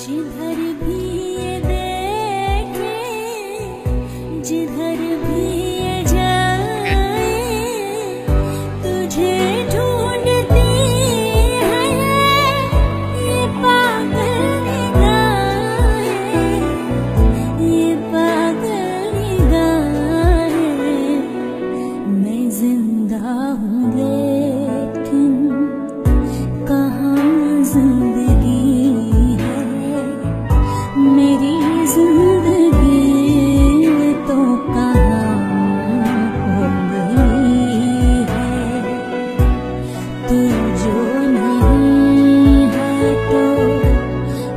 जिधर भी ये देखे, जिधर भी ये जाए, तुझे ढूंढती है ये पागल निगाहें, ये पागल निगाहें। मैं जिंदा हूँ लेकिन कहाँ जिंदगी है, मेरी जिंदगी तो कहाँ खो गई है। तू जो नहीं है तो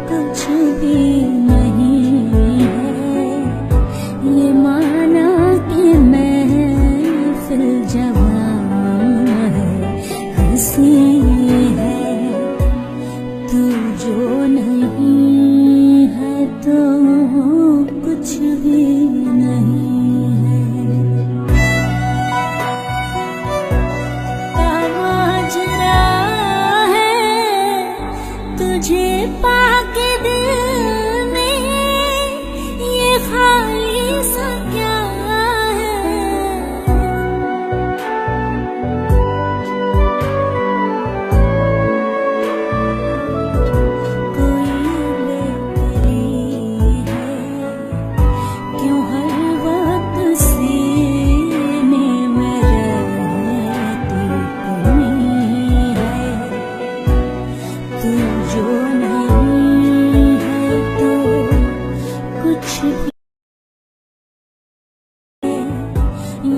कुछ भी नहीं है, ये माना कि महफिल जवान है, हंसी है। तू जो नहीं है तो कुछ भी नहीं है। माजरा है तुझे पाके दिल में, ये खाली सा क्या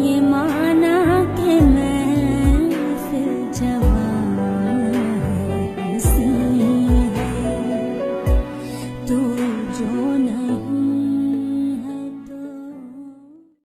ये माना कि मैं फिर जवान है, हंसी है। तू जो नहीं